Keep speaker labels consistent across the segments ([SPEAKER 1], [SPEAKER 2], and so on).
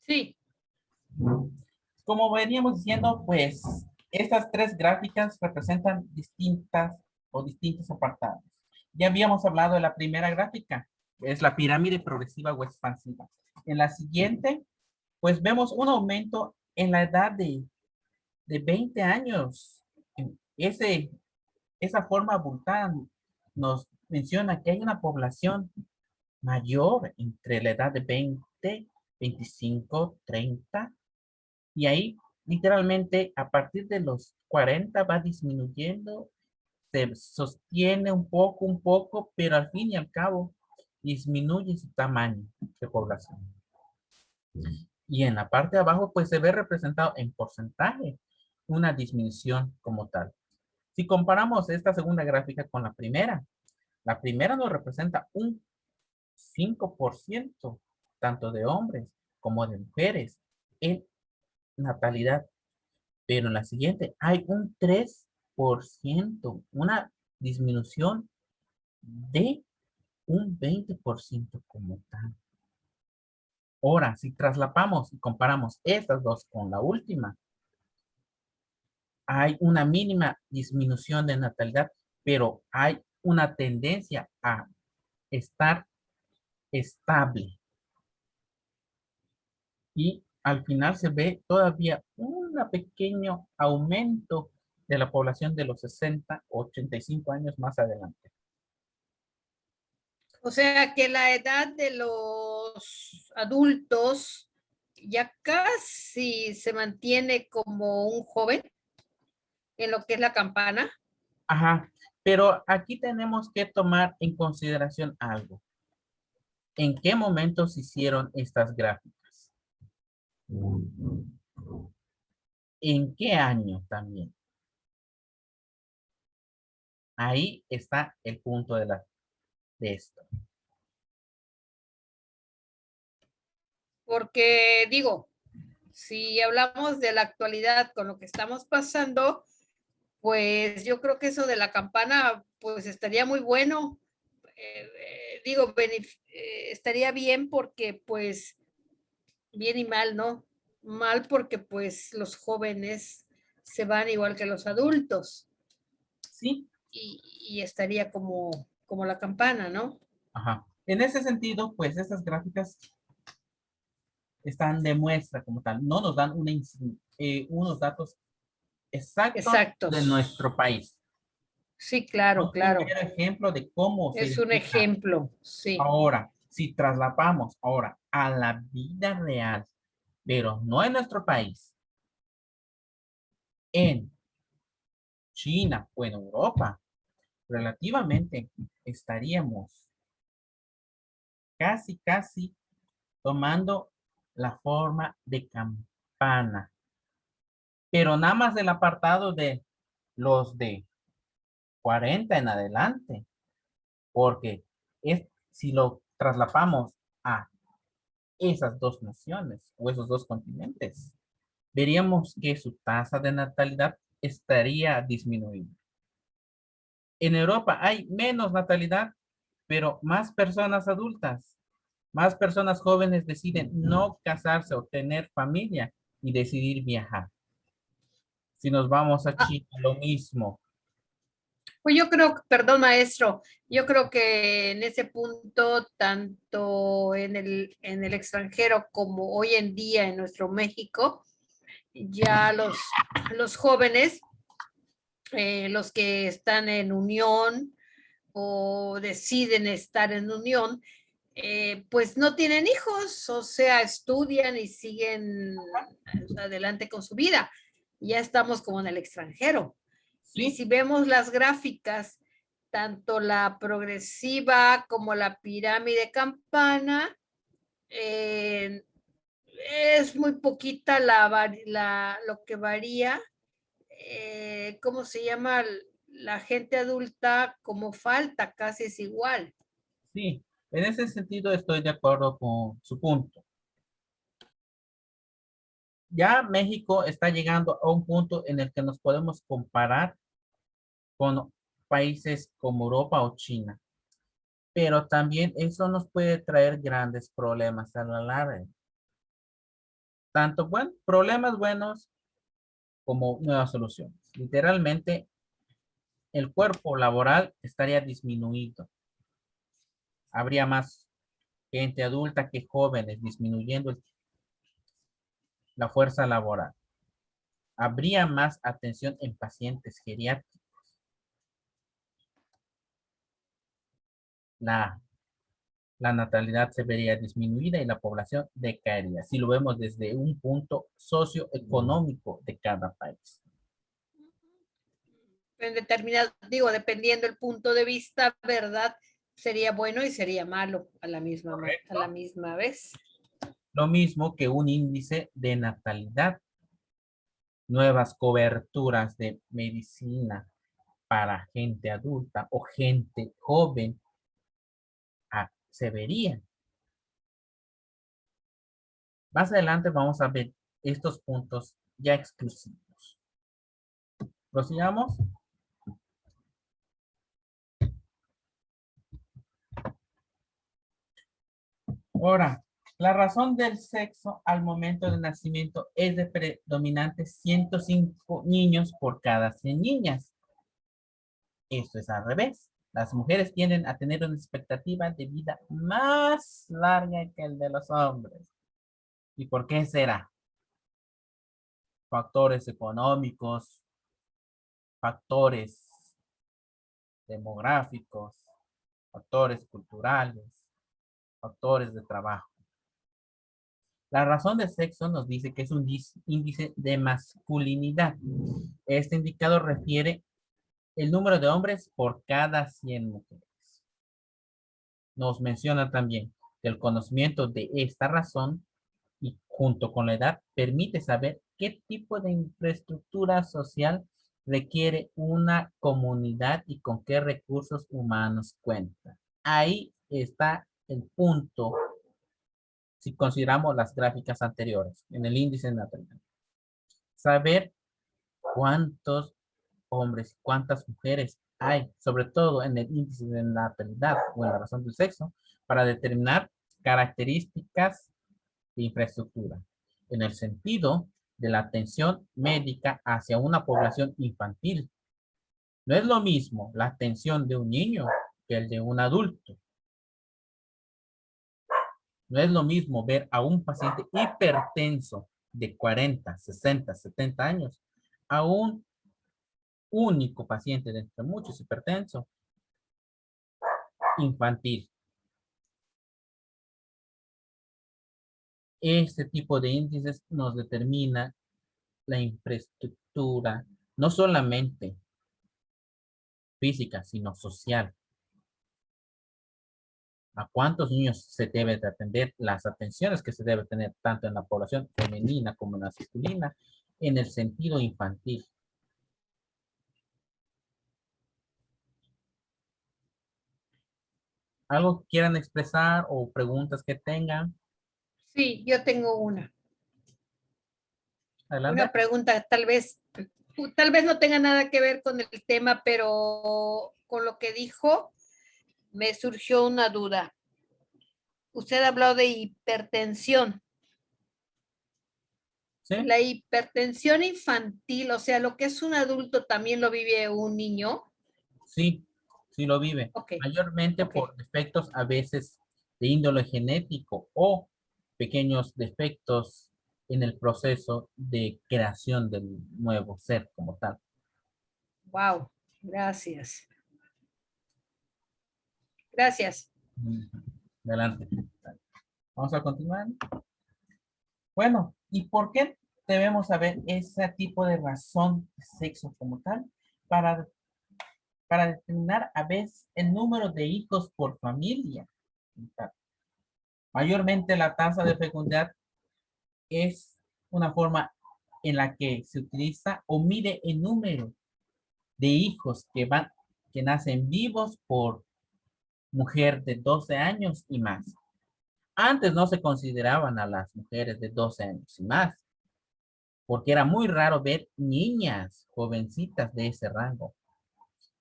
[SPEAKER 1] Sí.
[SPEAKER 2] Como veníamos diciendo, pues estas tres gráficas representan distintos apartados. Ya habíamos hablado de la primera gráfica, es la pirámide progresiva o expansiva. En la siguiente, pues vemos un aumento en la edad de 20 años. Ese, esa forma abultada nos menciona que hay una población mayor entre la edad de 20, 25, 30, y ahí literalmente a partir de los 40 va disminuyendo, se sostiene un poco, pero al fin y al cabo disminuye su tamaño de población. Y en la parte de abajo pues se ve representado en porcentaje una disminución como tal. Si comparamos esta segunda gráfica con la primera nos representa un 5% tanto de hombres como de mujeres en natalidad, pero en la siguiente hay un 3%, una disminución de un 20% como tal. Ahora, si traslapamos y comparamos estas dos con la última, hay una mínima disminución de natalidad, pero hay una tendencia a estar estable. Y al final se ve todavía un pequeño aumento de la población de los 60, 85 años más adelante.
[SPEAKER 1] O sea que la edad de los adultos ya casi se mantiene como un joven en lo que es la campana.
[SPEAKER 2] Ajá, pero aquí tenemos que tomar en consideración algo. ¿En qué momento se hicieron estas gráficas? ¿En qué año también? Ahí está el punto de esto.
[SPEAKER 1] Porque digo, si hablamos de la actualidad con lo que estamos pasando, pues yo creo que eso de la campana, pues estaría muy bueno. Digo, estaría bien porque pues bien y mal, ¿no? Mal porque pues los jóvenes se van igual que los adultos
[SPEAKER 2] Sí,
[SPEAKER 1] y estaría como la campana, ¿no?
[SPEAKER 2] ajá. En ese sentido, pues estas gráficas están de muestra como tal. No nos dan unos datos exactos de
[SPEAKER 1] Exactos.
[SPEAKER 2] nuestro país.
[SPEAKER 1] Sí, claro,
[SPEAKER 2] Es un
[SPEAKER 1] claro.
[SPEAKER 2] mero ejemplo de cómo se
[SPEAKER 1] Es un
[SPEAKER 2] identifica.
[SPEAKER 1] ejemplo, sí.
[SPEAKER 2] Ahora, si traslapamos ahora a la vida real, pero no en nuestro país, en China o en Europa, relativamente estaríamos casi tomando la forma de campana, pero nada más del apartado de los de 40 en adelante, porque si lo traslapamos a esas dos naciones o esos dos continentes, veríamos que su tasa de natalidad estaría disminuyendo. En Europa hay menos natalidad, pero más personas adultas, más personas jóvenes deciden no casarse o tener familia y decidir viajar. Si nos vamos a
[SPEAKER 1] Ah,
[SPEAKER 2] China, lo mismo.
[SPEAKER 1] pues yo creo, perdón maestro, yo creo que en ese punto, tanto en el extranjero como hoy en día en nuestro México, ya los jóvenes, los que están en unión o deciden estar en unión, pues no tienen hijos, o sea, estudian y siguen adelante con su vida. Ya estamos como en el extranjero. Y
[SPEAKER 2] Sí,
[SPEAKER 1] si vemos las gráficas, tanto la progresiva como la pirámide campana, eh, es muy poquita lo que varía. ¿Cómo se llama? La gente adulta como falta, casi es igual.
[SPEAKER 2] sí. En ese sentido estoy de acuerdo con su punto. Ya México está llegando a un punto en el que nos podemos comparar con países como Europa o China, pero también eso nos puede traer grandes problemas a la larga. tanto problemas buenos como nuevas soluciones. Literalmente, el cuerpo laboral estaría disminuido. Habría más gente adulta que jóvenes, disminuyendo la fuerza laboral. Habría más atención en pacientes geriátricos. La, la natalidad se vería disminuida y la población decaería, si lo vemos desde un punto socioeconómico de cada país.
[SPEAKER 1] En determinado, digo, dependiendo el punto de vista, ¿verdad? Sería bueno y sería malo a la misma vez.
[SPEAKER 2] Lo mismo que un índice de natalidad, nuevas coberturas de medicina para gente adulta o gente joven se verían. Más adelante vamos a ver estos puntos ya exclusivos. Prosigamos. Ahora, la razón del sexo al momento del nacimiento es de predominante 105 niños por cada 100 niñas. Esto es al revés. Las mujeres tienden a tener una expectativa de vida más larga que el de los hombres. ¿Y por qué será? Factores económicos, factores demográficos, factores culturales, factores de trabajo. La razón de sexo nos dice que es un índice de masculinidad. Este indicador refiere el número de hombres por cada 100 mujeres. Nos menciona también que el conocimiento de esta razón y junto con la edad permite saber qué tipo de infraestructura social requiere una comunidad y con qué recursos humanos cuenta. Ahí está el punto si consideramos las gráficas anteriores en el índice de natalidad. Saber cuántos hombres, cuántas mujeres hay, sobre todo en el índice de natalidad o en la razón del sexo, para determinar características de infraestructura, en el sentido de la atención médica hacia una población infantil. No es lo mismo la atención de un niño que el de un adulto. No es lo mismo ver a un paciente hipertenso de 40, 60, 70 años a un único paciente de entre muchos hipertenso infantil. Este tipo de índices nos determina la infraestructura, no solamente física, sino social. ¿A cuántos niños se debe de atender? Las atenciones que se debe tener tanto en la población femenina como en la masculina, en el sentido infantil. ¿Algo que quieran expresar o preguntas que tengan?
[SPEAKER 1] Sí, yo tengo una.
[SPEAKER 2] Adelante.
[SPEAKER 1] Una pregunta, tal vez no tenga nada que ver con el tema, pero con lo que dijo, me surgió una duda. Usted habló de hipertensión.
[SPEAKER 2] ¿Sí?
[SPEAKER 1] La hipertensión infantil, o sea, lo que es un adulto también lo vive un niño.
[SPEAKER 2] Sí, sí lo vive.
[SPEAKER 1] Ok,
[SPEAKER 2] Mayormente
[SPEAKER 1] ok.
[SPEAKER 2] por defectos a veces de índole genético o pequeños defectos en el proceso de creación del nuevo ser como tal.
[SPEAKER 1] Wow, gracias. Gracias.
[SPEAKER 2] Ujú. Adelante. Vamos a continuar. Bueno, ¿y por qué debemos saber ese tipo de razón de sexo como tal? Para, para determinar a veces el número de hijos por familia. Mayormente la tasa de fecundidad es una forma en la que se utiliza o mide el número de hijos que nacen vivos por mujer de 12 años y más. Antes no se consideraban a las mujeres de 12 años y más, porque era muy raro ver niñas jovencitas de ese rango.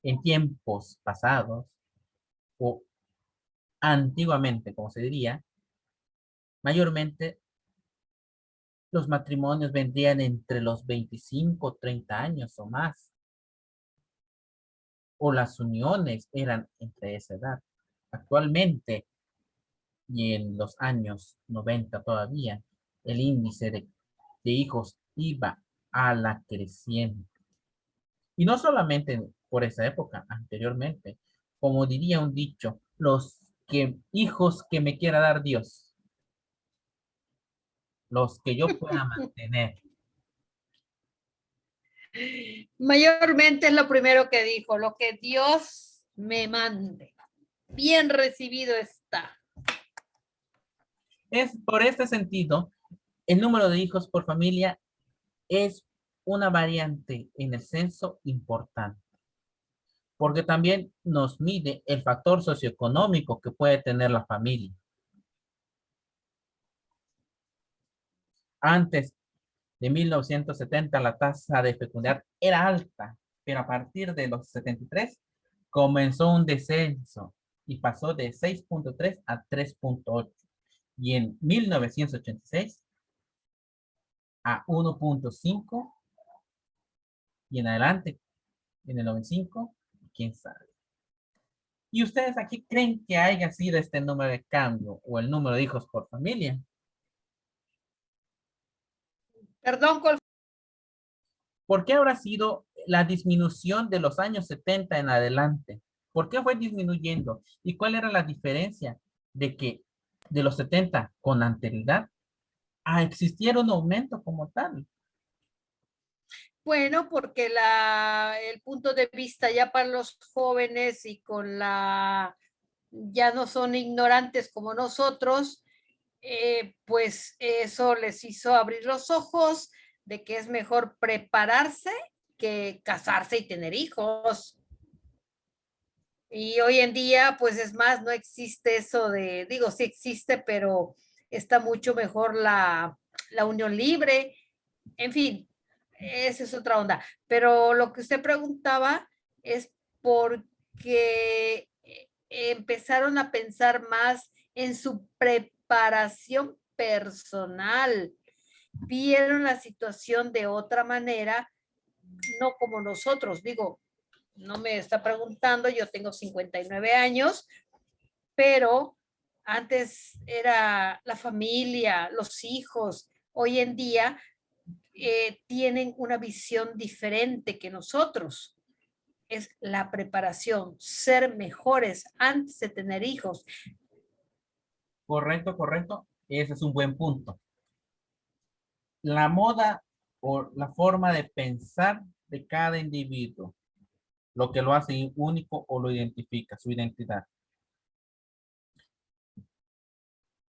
[SPEAKER 2] En tiempos pasados, o antiguamente, como se diría, mayormente los matrimonios vendrían entre los 25, 30 años o más, o las uniones eran entre esa edad. Actualmente, y en los años 90 todavía, el índice de hijos iba a la creciente. Y no solamente por esa época, anteriormente, como diría un dicho, los hijos que me quiera dar Dios, los que yo pueda mantener.
[SPEAKER 1] Mayormente es lo primero que dijo, lo que Dios me mande. Bien recibido está.
[SPEAKER 2] Es por este sentido, el número de hijos por familia es una variante en el censo importante, porque también nos mide el factor socioeconómico que puede tener la familia. Antes de 1970 la tasa de fecundidad era alta, pero a partir de los 73 comenzó un descenso y pasó de 6.3 a 3.8. Y en 1986 a 1.5 y en adelante, en el 95, quién sabe. ¿Y ustedes aquí creen que haya sido este número de cambio o el número de hijos por familia?
[SPEAKER 1] Perdón,
[SPEAKER 2] ¿Por qué habrá sido la disminución de los años 70 en adelante? ¿Por qué fue disminuyendo? ¿Y cuál era la diferencia de que de los 70 con anterioridad existiera un aumento como tal?
[SPEAKER 1] bueno, porque el punto de vista ya para los jóvenes y con ya no son ignorantes como nosotros, pues eso les hizo abrir los ojos de que es mejor prepararse que casarse y tener hijos. Y hoy en día, pues es más, no existe eso digo, sí existe, pero está mucho mejor la unión libre. En fin, esa es otra onda. Pero lo que usted preguntaba es porque empezaron a pensar más en su preparación personal. Vieron la situación de otra manera, no como nosotros. Digo, no me está preguntando, yo tengo 59 años, pero antes era la familia, los hijos. Hoy en día tienen una visión diferente que nosotros. Es la preparación, ser mejores antes de tener hijos.
[SPEAKER 2] Correcto, correcto. Ese es un buen punto. La moda o la forma de pensar de cada individuo, lo que lo hace único o lo identifica, su identidad.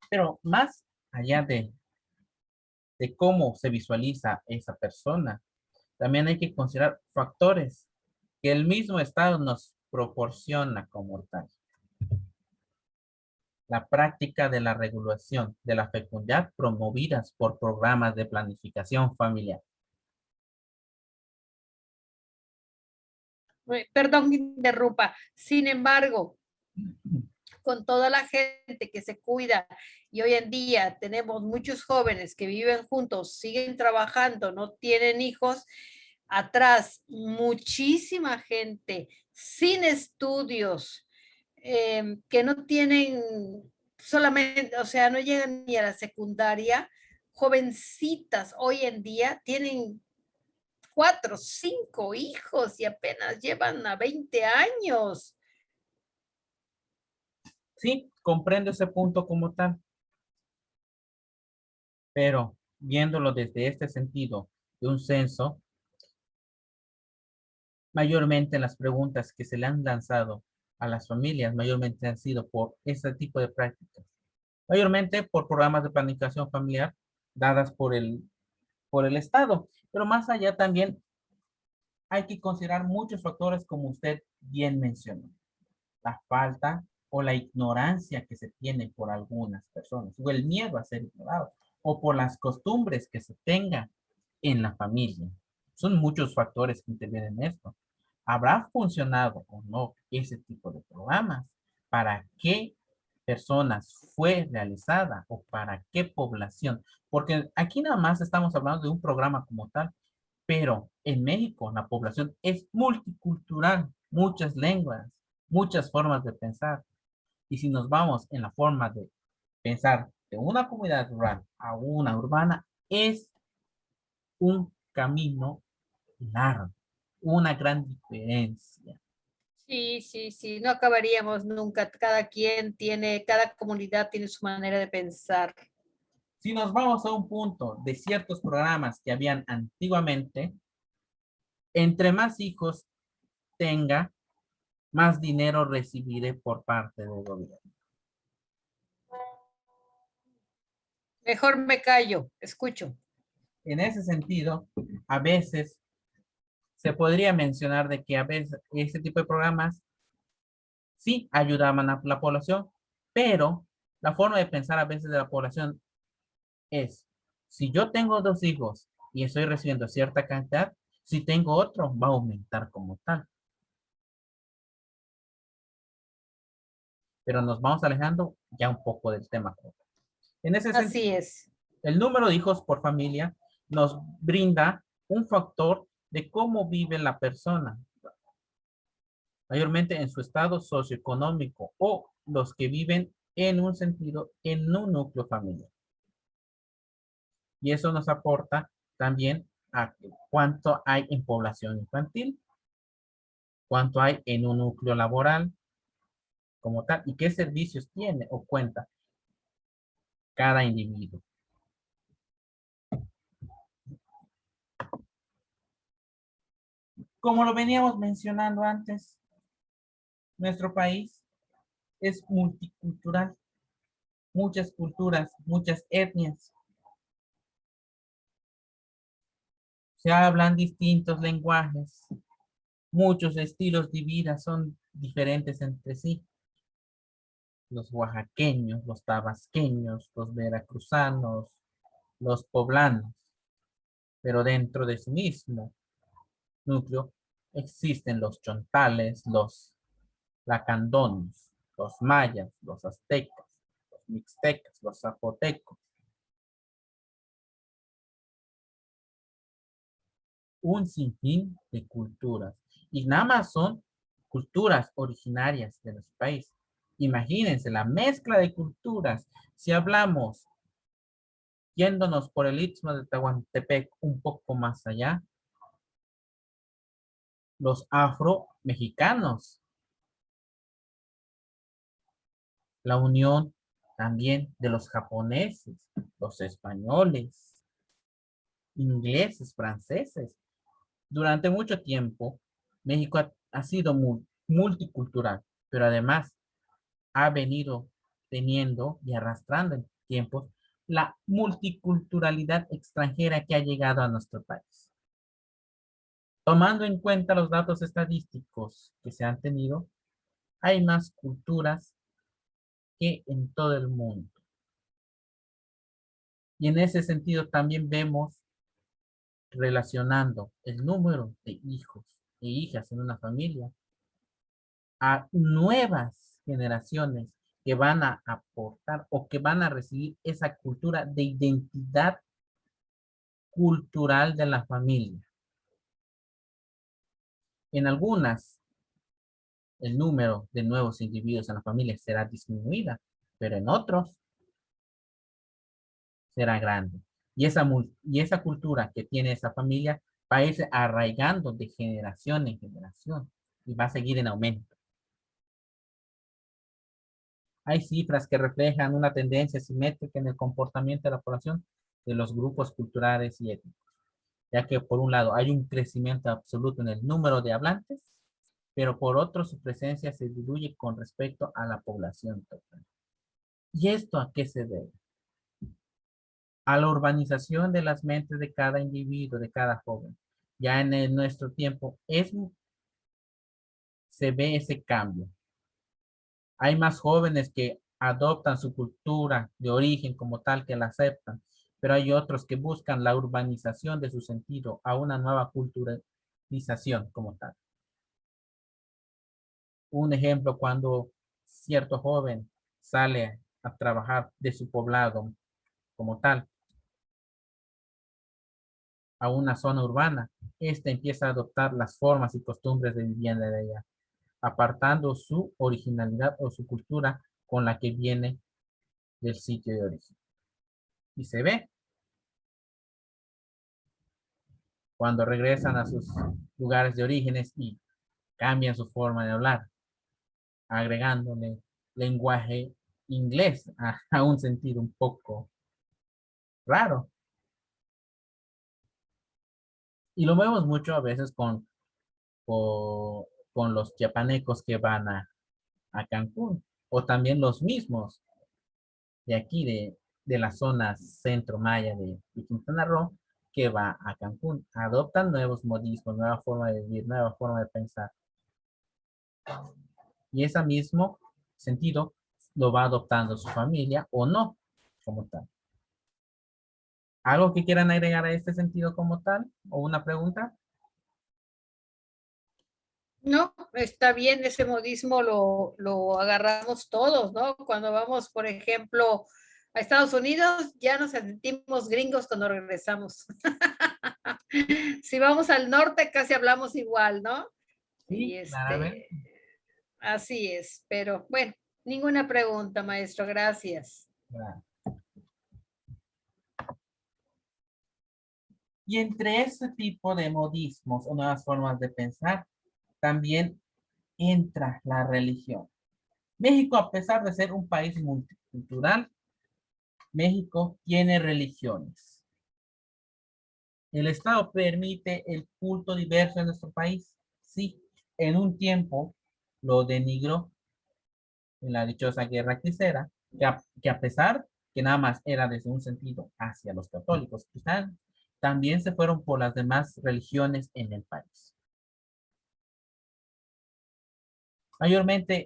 [SPEAKER 2] Pero más allá de cómo se visualiza esa persona, también hay que considerar factores que el mismo Estado nos proporciona como tal. La práctica de la regulación de la fecundidad promovidas por programas de planificación familiar.
[SPEAKER 1] Perdón que interrumpa. Sin embargo, con toda la gente que se cuida y hoy en día tenemos muchos jóvenes que viven juntos, siguen trabajando, no tienen hijos, atrás muchísima gente sin estudios, que no tienen solamente, o sea, no llegan ni a la secundaria, jovencitas hoy en día tienen 4, 5 hijos y apenas llevan a 20 años.
[SPEAKER 2] Sí, comprendo ese punto como tal, pero viéndolo desde este sentido de un censo, mayormente las preguntas que se le han lanzado a las familias, mayormente han sido por este tipo de prácticas, mayormente por programas de planificación familiar dadas por el Estado, pero más allá también hay que considerar muchos factores como usted bien mencionó. La falta o la ignorancia que se tiene por algunas personas, o el miedo a ser ignorado, o por las costumbres que se tengan en la familia. Son muchos factores que intervienen en esto. ¿Habrá funcionado o no ese tipo de programas? ¿Para qué personas fue realizada o para qué población? Porque aquí nada más estamos hablando de un programa como tal, pero en México la población es multicultural, muchas lenguas, muchas formas de pensar. Y si nos vamos en la forma de pensar de una comunidad rural a una urbana, es un camino largo, una gran diferencia.
[SPEAKER 1] Sí, sí, sí, no acabaríamos nunca. Cada quien tiene, cada comunidad tiene su manera de pensar.
[SPEAKER 2] Si nos vamos a un punto de ciertos programas que habían antiguamente, entre más hijos tenga, más dinero recibiré por parte del gobierno.
[SPEAKER 1] Mejor me callo, escucho.
[SPEAKER 2] En ese sentido, a veces se podría mencionar de que a veces este tipo de programas sí ayudaban a la población, pero la forma de pensar a veces de la población es, si yo tengo dos hijos y estoy recibiendo cierta cantidad, si tengo otro, va a aumentar como tal. Pero nos vamos alejando ya un poco del tema. En ese
[SPEAKER 1] Así
[SPEAKER 2] sentido,
[SPEAKER 1] es.
[SPEAKER 2] el número de hijos por familia nos brinda un factor de cómo vive la persona, mayormente en su estado socioeconómico o los que viven en un sentido en un núcleo familiar. Y eso nos aporta también a cuánto hay en población infantil, cuánto hay en un núcleo laboral como tal y qué servicios tiene o cuenta cada individuo. Como lo veníamos mencionando antes, nuestro país es multicultural, muchas culturas, muchas etnias. Se hablan distintos lenguajes, muchos estilos de vida son diferentes entre sí. Los oaxaqueños, los tabasqueños, los veracruzanos, los poblanos, pero dentro de su mismo núcleo existen los chontales, los lacandones, los mayas, los aztecas, los mixtecas, los zapotecos, un sinfín de culturas. Y nada más son culturas originarias de nuestro país. Imagínense la mezcla de culturas. Si hablamos yéndonos por el istmo de Tehuantepec un poco más allá, los afro-mexicanos, la unión también de los japoneses, los españoles, ingleses, franceses. Durante mucho tiempo, México ha sido multicultural, pero además ha venido teniendo y arrastrando en tiempos la multiculturalidad extranjera que ha llegado a nuestro país. Tomando en cuenta los datos estadísticos que se han tenido, hay más culturas que en todo el mundo. Y en ese sentido también vemos relacionando el número de hijos e hijas en una familia a nuevas generaciones que van a aportar o que van a recibir esa cultura de identidad cultural de la familia. En algunas, el número de nuevos individuos en la familia será disminuida, pero en otros será grande. Y esa cultura que tiene esa familia va a irse arraigando de generación en generación y va a seguir en aumento. Hay cifras que reflejan una tendencia simétrica en el comportamiento de la población de los grupos culturales y étnicos, ya que por un lado hay un crecimiento absoluto en el número de hablantes, pero por otro su presencia se diluye con respecto a la población total. ¿Y esto a qué se debe? A la urbanización de las mentes de cada individuo, de cada joven. Ya nuestro tiempo se ve ese cambio. Hay más jóvenes que adoptan su cultura de origen como tal, que la aceptan, pero hay otros que buscan la urbanización de su sentido a una nueva culturalización como tal. Un ejemplo, cuando cierto joven sale a trabajar de su poblado como tal a una zona urbana, éste empieza a adoptar las formas y costumbres de vivienda de allá, apartando su originalidad o su cultura con la que viene del sitio de origen. Y se ve cuando regresan a sus lugares de orígenes y cambian su forma de hablar, agregándole lenguaje inglés a un sentido un poco raro. Y lo vemos mucho a veces con los chiapanecos que van a Cancún, o también los mismos de aquí, de la zona centro maya de Quintana Roo, que va a Cancún. Adoptan nuevos modismos, nueva forma de vivir, nueva forma de pensar. Y ese mismo sentido lo va adoptando su familia o no, como tal. ¿Algo que quieran agregar a este sentido como tal? ¿O una pregunta?
[SPEAKER 1] No, está bien, ese modismo lo agarramos todos, ¿no? Cuando vamos, por ejemplo, a Estados Unidos, ya nos sentimos gringos cuando regresamos. Si vamos al norte, casi hablamos igual, ¿no? Y
[SPEAKER 2] Sí, claramente.
[SPEAKER 1] así es, pero bueno, ninguna pregunta, maestro, gracias.
[SPEAKER 2] Claro. Y entre ese tipo de modismos o nuevas formas de pensar, también entra la religión. México, a pesar de ser un país multicultural, México tiene religiones. ¿El Estado permite el culto diverso en nuestro país? Sí, en un tiempo lo denigró en la dichosa guerra cristera, que a pesar que nada más era desde un sentido hacia los católicos cristianos, también se fueron por las demás religiones en el país. Mayormente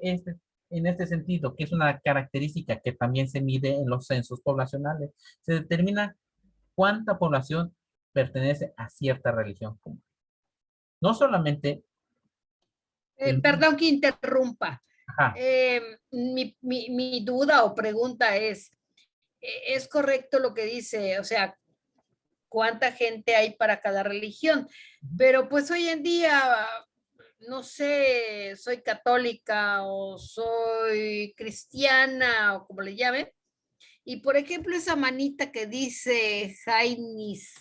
[SPEAKER 2] en este sentido, que es una característica que también se mide en los censos poblacionales, se determina cuánta población pertenece a cierta religión común. No solamente el...
[SPEAKER 1] Perdón que interrumpa.
[SPEAKER 2] Ajá,
[SPEAKER 1] Mi duda o pregunta ¿es correcto lo que dice? O sea, ¿cuánta gente hay para cada religión? Pero pues hoy en día, no sé, soy católica o soy cristiana o como le llamen. Y por ejemplo, esa manita que dice Jainis,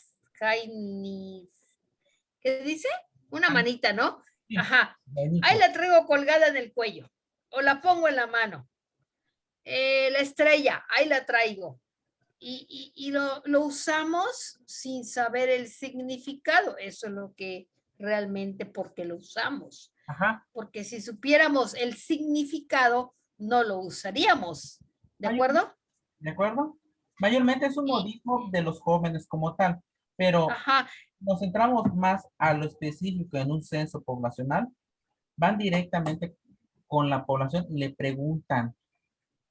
[SPEAKER 1] ¿qué dice? Una manita, ¿no?
[SPEAKER 2] sí,
[SPEAKER 1] Ajá. Ahí
[SPEAKER 2] Benito.
[SPEAKER 1] la traigo colgada en el cuello o la pongo en la mano. La estrella, ahí la traigo. Y lo usamos sin saber el significado. Eso es lo que realmente porque lo usamos.
[SPEAKER 2] Ajá,
[SPEAKER 1] Porque si supiéramos el significado, no lo usaríamos. ¿De
[SPEAKER 2] mayormente,
[SPEAKER 1] acuerdo?
[SPEAKER 2] ¿de acuerdo? Mayormente es un
[SPEAKER 1] Y,
[SPEAKER 2] modismo de los jóvenes como tal, pero
[SPEAKER 1] ajá,
[SPEAKER 2] nos centramos más a lo específico en un censo poblacional, van directamente con la población y le preguntan,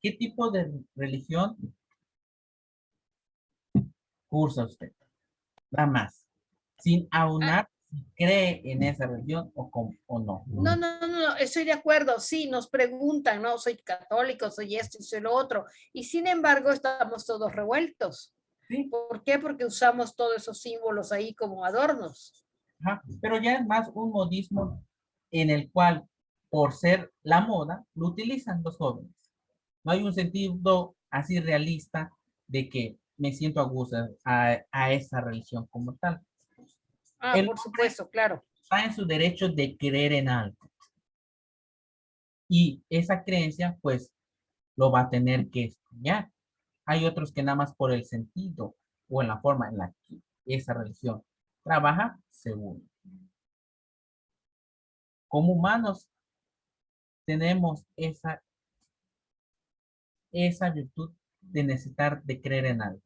[SPEAKER 2] ¿qué tipo de religión cursa usted? Nada más, sin
[SPEAKER 1] ah,
[SPEAKER 2] aunar si cree en esa religión o no.
[SPEAKER 1] no, estoy de acuerdo. Sí, nos preguntan, ¿no? Soy católico, soy esto y soy lo otro. Y sin embargo, estamos todos revueltos.
[SPEAKER 2] Sí,
[SPEAKER 1] ¿Por qué? Porque usamos todos esos símbolos ahí como adornos.
[SPEAKER 2] ajá, pero ya es más un modismo en el cual, por ser la moda, lo utilizan los jóvenes. No hay un sentido así realista de que me siento a gusto a esa religión como tal.
[SPEAKER 1] Ah,
[SPEAKER 2] El
[SPEAKER 1] por
[SPEAKER 2] hombre
[SPEAKER 1] supuesto, claro.
[SPEAKER 2] está en su derecho de creer en algo y esa creencia pues lo va a tener que estudiar. Hay otros que nada más por el sentido o en la forma en la que esa religión trabaja, según. Como humanos tenemos esa virtud de necesitar de creer en algo,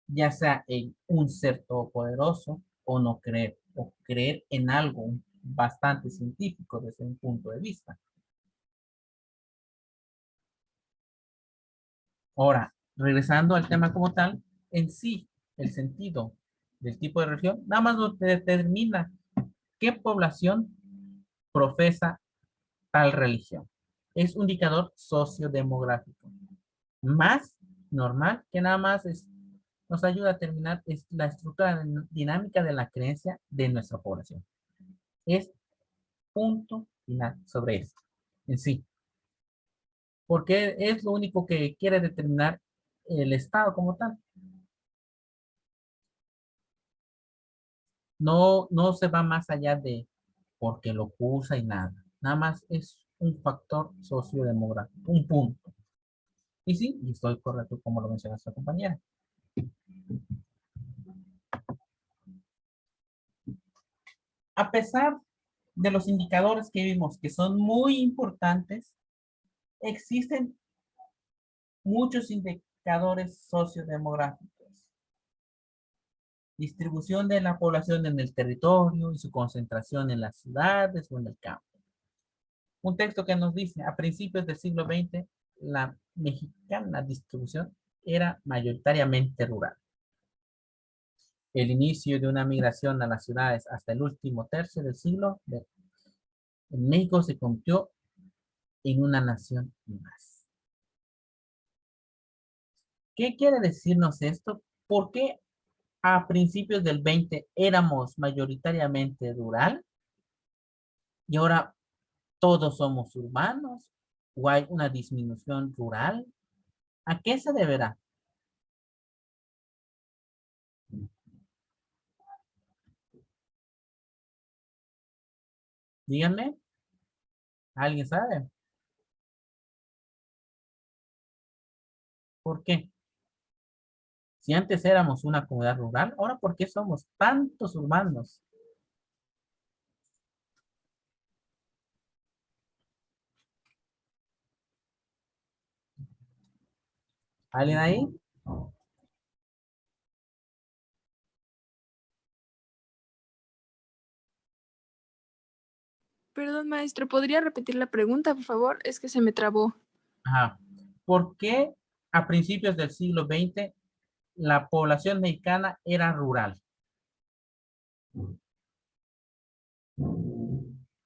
[SPEAKER 2] ya sea en un ser todopoderoso o no creer, o creer en algo bastante científico desde un punto de vista. Ahora, regresando al tema como tal, en sí, el sentido del tipo de religión, nada más lo determina qué población profesa tal religión. Es un indicador sociodemográfico. más normal, que nada más nos ayuda a terminar es la estructura dinámica de la creencia de nuestra población. Es punto final sobre esto en sí. Porque es lo único que quiere determinar el Estado como tal. No, no se va más allá de porque lo pusa y nada. Nada más es un factor sociodemográfico, un punto. Y sí, y estoy correcto como lo menciona su compañera. A pesar de los indicadores que vimos que son muy importantes, existen muchos indicadores sociodemográficos. Distribución de la población en el territorio y su concentración en las ciudades o en el campo. Un texto que nos dice, a principios del siglo XX, la mexicana distribución era mayoritariamente rural. El inicio de una migración a las ciudades hasta el último tercio del siglo, en México se convirtió en una nación más. ¿Qué quiere decirnos esto? ¿Por qué a principios del 20 éramos mayoritariamente rural y ahora todos somos urbanos o hay una disminución rural? ¿A qué se deberá? Díganme, ¿alguien sabe? ¿Por qué? Si antes éramos una comunidad rural, ahora ¿por qué somos tantos urbanos? ¿Alguien ahí?
[SPEAKER 3] Perdón, maestro, ¿podría repetir la pregunta, por favor? Es que se me trabó.
[SPEAKER 2] Ajá. ¿Por qué a principios del siglo XX la población mexicana era rural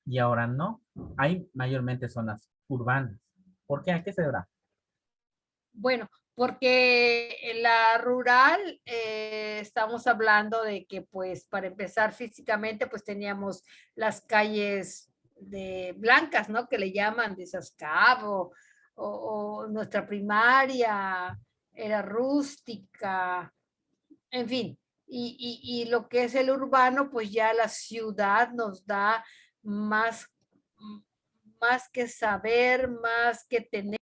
[SPEAKER 2] y ahora no? Hay mayormente zonas urbanas. ¿Por qué? ¿A qué se deberá?
[SPEAKER 1] Bueno, porque en la rural estamos hablando de que pues para empezar físicamente pues teníamos las calles de blancas, ¿no? Que le llaman de Sascabo o nuestra primaria era rústica, en fin. Y lo que es el urbano, pues ya la ciudad nos da más, más que saber, más que tener.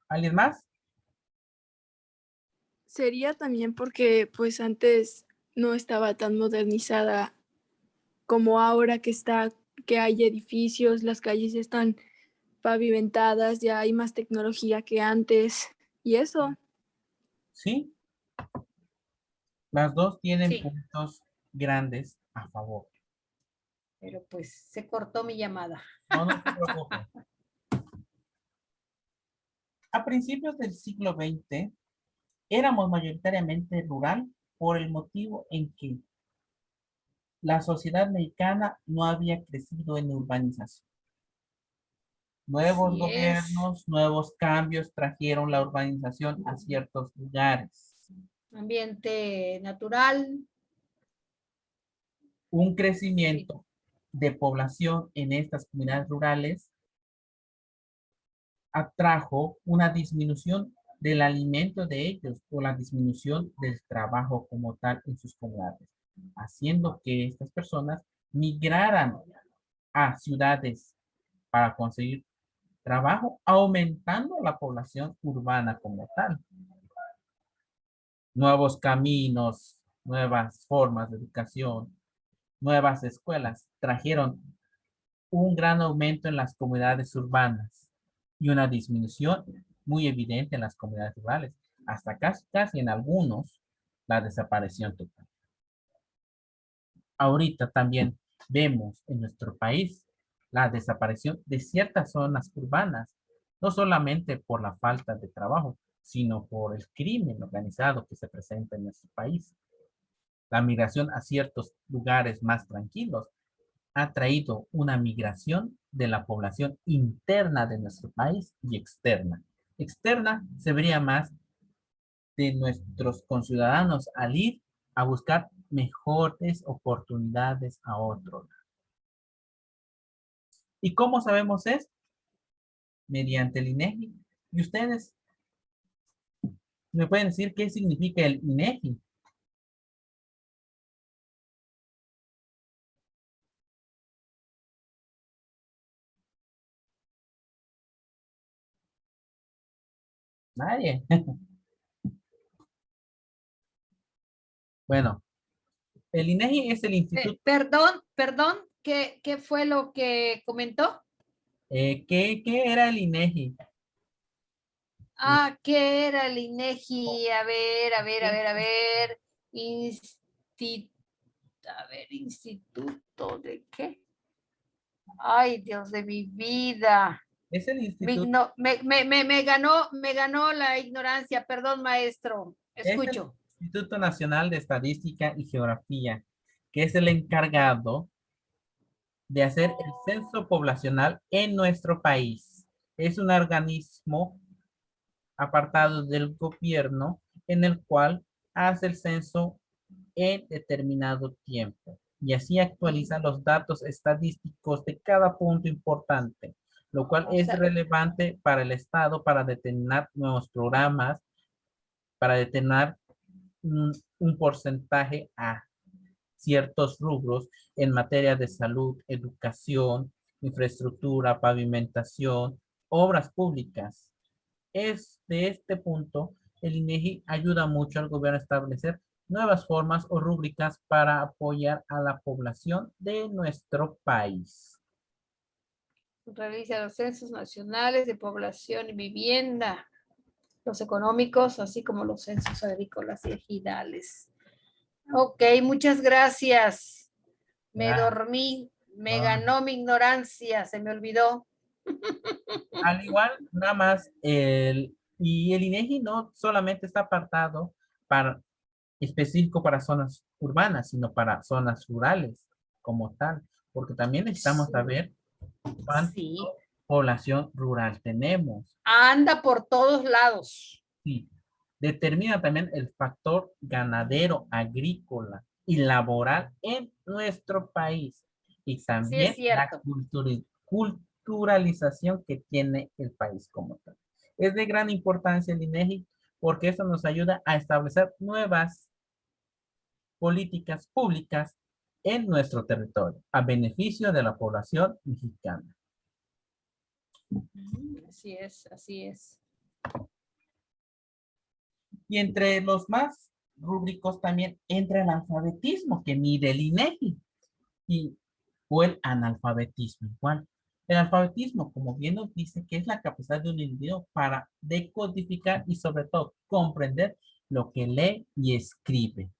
[SPEAKER 2] ¿Alguien más?
[SPEAKER 3] Sería también porque pues antes no estaba tan modernizada como ahora que está, que hay edificios, las calles están pavimentadas, ya hay más tecnología que antes. Y eso,
[SPEAKER 2] Sí, las dos tienen
[SPEAKER 1] Sí,
[SPEAKER 2] puntos grandes a favor.
[SPEAKER 1] pero pues se cortó mi llamada.
[SPEAKER 2] No, no se preocupe. A principios del siglo XX éramos mayoritariamente rural por el motivo en que la sociedad mexicana no había crecido en urbanización. Nuevos
[SPEAKER 1] Así es.
[SPEAKER 2] gobiernos, nuevos cambios trajeron la urbanización a ciertos lugares.
[SPEAKER 1] Ambiente natural.
[SPEAKER 2] Un
[SPEAKER 1] Sí.
[SPEAKER 2] crecimiento de población en estas comunidades rurales atrajo una disminución del alimento de ellos o la disminución del trabajo como tal en sus comunidades, haciendo que estas personas migraran a ciudades para conseguir trabajo, aumentando la población urbana como tal. Nuevos caminos, nuevas formas de educación, nuevas escuelas trajeron un gran aumento en las comunidades urbanas y una disminución muy evidente en las comunidades rurales, hasta casi en algunos la desaparición total. Ahorita también vemos en nuestro país la desaparición de ciertas zonas urbanas, no solamente por la falta de trabajo, sino por el crimen organizado que se presenta en nuestro país. La migración a ciertos lugares más tranquilos ha traído una migración de la población interna de nuestro país y externa. Externa se vería más de nuestros conciudadanos al ir a buscar mejores oportunidades a otros. ¿Y cómo sabemos esto? Mediante el INEGI. ¿Y ustedes me pueden decir qué significa el INEGI? Nadie. Bueno, el INEGI es el instituto.
[SPEAKER 1] Perdón, ¿qué fue lo que comentó?
[SPEAKER 2] ¿Qué era el INEGI?
[SPEAKER 1] ¿Qué era el INEGI? A ver. Instituto de qué? Ay, Dios de mi vida.
[SPEAKER 2] Es el
[SPEAKER 1] Me,
[SPEAKER 2] instituto.
[SPEAKER 1] me ganó la ignorancia. Perdón, maestro.
[SPEAKER 2] Es el
[SPEAKER 1] Escucho.
[SPEAKER 2] Instituto Nacional de Estadística y Geografía, que es el encargado de hacer el censo poblacional en nuestro país. Es un organismo apartado del gobierno en el cual hace el censo en determinado tiempo y así actualiza los datos estadísticos de cada punto importante, lo cual
[SPEAKER 1] O
[SPEAKER 2] es
[SPEAKER 1] sea,
[SPEAKER 2] relevante para el Estado para determinar nuevos programas, para determinar un porcentaje a ciertos rubros en materia de salud, educación, infraestructura, pavimentación, obras públicas. De este punto, el INEGI ayuda mucho al gobierno a establecer nuevas formas o rúbricas para apoyar a la población de nuestro país.
[SPEAKER 1] realiza los censos nacionales de población y vivienda, los económicos, así como los censos agrícolas y ejidales. Ok, muchas gracias. Me
[SPEAKER 2] Ah,
[SPEAKER 1] dormí, me
[SPEAKER 2] ah.
[SPEAKER 1] ganó mi ignorancia, se me olvidó.
[SPEAKER 2] Al igual, nada más, y el INEGI no solamente está apartado para, específico para zonas urbanas, sino para zonas rurales como tal, porque también necesitamos saber cuánta
[SPEAKER 1] Sí,
[SPEAKER 2] población rural tenemos.
[SPEAKER 1] anda por todos lados.
[SPEAKER 2] Sí, determina también el factor ganadero, agrícola y laboral en nuestro país y
[SPEAKER 1] Sí, es
[SPEAKER 2] también la
[SPEAKER 1] cierto.
[SPEAKER 2] culturalización que tiene el país como tal. Es de gran importancia el INEGI porque eso nos ayuda a establecer nuevas políticas públicas en nuestro territorio a beneficio de la población mexicana.
[SPEAKER 1] Así es, así es.
[SPEAKER 2] Y entre los más rúbricos también entra el alfabetismo que mide el INEGI y, o el analfabetismo igual. El alfabetismo, como bien nos dice, que es la capacidad de un individuo para decodificar y sobre todo comprender lo que lee y escribe.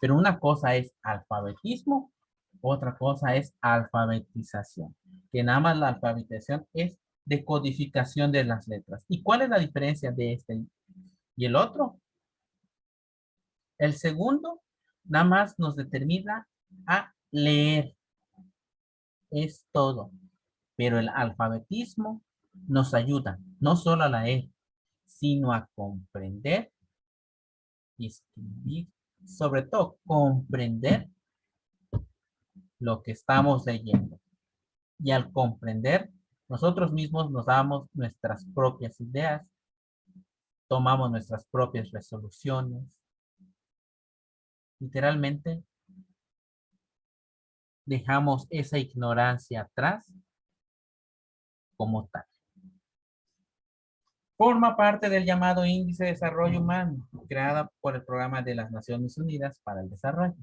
[SPEAKER 2] Pero una cosa es alfabetismo, otra cosa es alfabetización, que nada más la alfabetización es decodificación de las letras. ¿Y cuál es la diferencia de este y el otro? El segundo nada más nos determina a leer, es todo. Pero el alfabetismo nos ayuda no solo a leer, sino a comprender y escribir, sobre todo comprender lo que estamos leyendo. Y al comprender, nosotros mismos nos damos nuestras propias ideas, tomamos nuestras propias resoluciones. Literalmente, dejamos esa ignorancia atrás como tal. Forma parte del llamado Índice de Desarrollo Humano, creada por el Programa de las Naciones Unidas para el Desarrollo.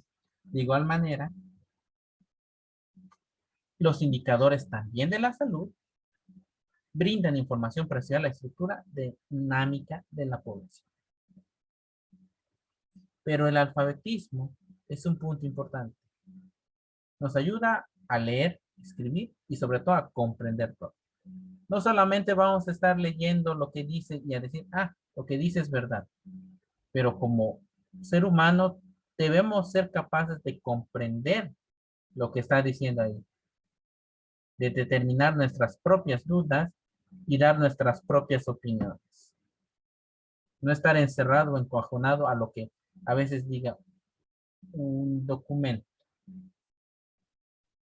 [SPEAKER 2] De igual manera, los indicadores también de la salud brindan información precisa a la estructura dinámica de la población. Pero el alfabetismo es un punto importante. Nos ayuda a leer, escribir y sobre todo a comprender todo. No solamente vamos a estar leyendo lo que dice y a decir, lo que dice es verdad, pero como ser humano debemos ser capaces de comprender lo que está diciendo ahí. de determinar nuestras propias dudas y dar nuestras propias opiniones. No estar encerrado o encojonado a lo que a veces diga un documento.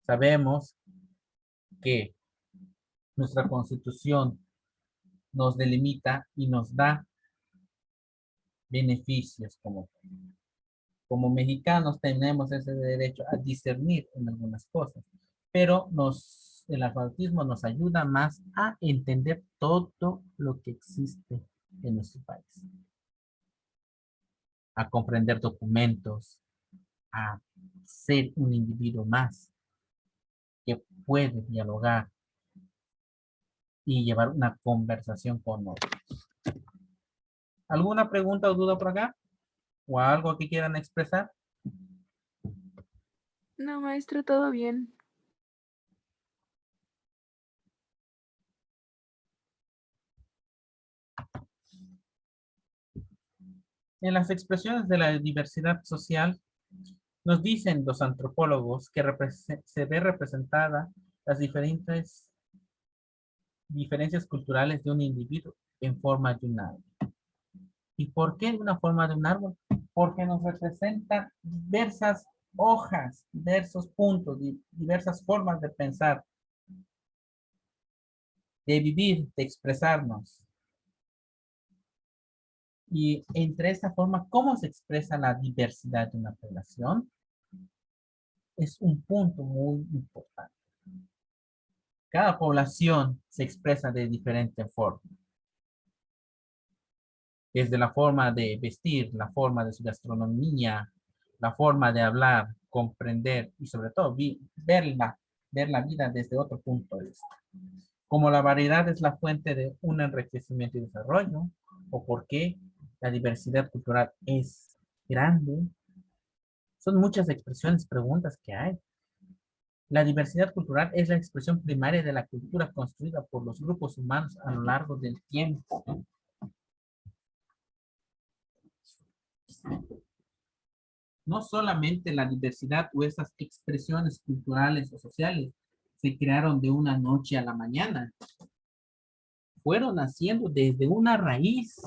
[SPEAKER 2] Sabemos que nuestra Constitución nos delimita y nos da beneficios como mexicanos tenemos ese derecho a discernir en algunas cosas, pero el alfabetismo nos ayuda más a entender todo lo que existe en nuestro país, a comprender documentos, a ser un individuo más que puede dialogar y llevar una conversación con otros. ¿Alguna pregunta o duda por acá? ¿O algo que quieran expresar?
[SPEAKER 3] No, maestro, todo bien.
[SPEAKER 2] En las expresiones de la diversidad social, nos dicen los antropólogos que se ve representada las diferencias culturales de un individuo en forma de un árbol. ¿Y por qué una forma de un árbol? Porque nos representa diversas hojas, diversos puntos, diversas formas de pensar, de vivir, de expresarnos. Y entre esta forma, ¿cómo se expresa la diversidad de una población? Es un punto muy importante. Cada población se expresa de diferente forma. Desde la forma de vestir, la forma de su gastronomía, la forma de hablar, comprender y sobre todo ver la vida desde otro punto de vista. Como la variedad es la fuente de un enriquecimiento y desarrollo, o por qué la diversidad cultural es grande. Son muchas expresiones, preguntas que hay. La diversidad cultural es la expresión primaria de la cultura construida por los grupos humanos a lo largo del tiempo. No solamente la diversidad o esas expresiones culturales o sociales se crearon de una noche a la mañana. Fueron naciendo desde una raíz,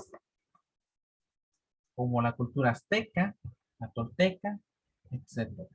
[SPEAKER 2] como la cultura azteca, la tolteca, etc.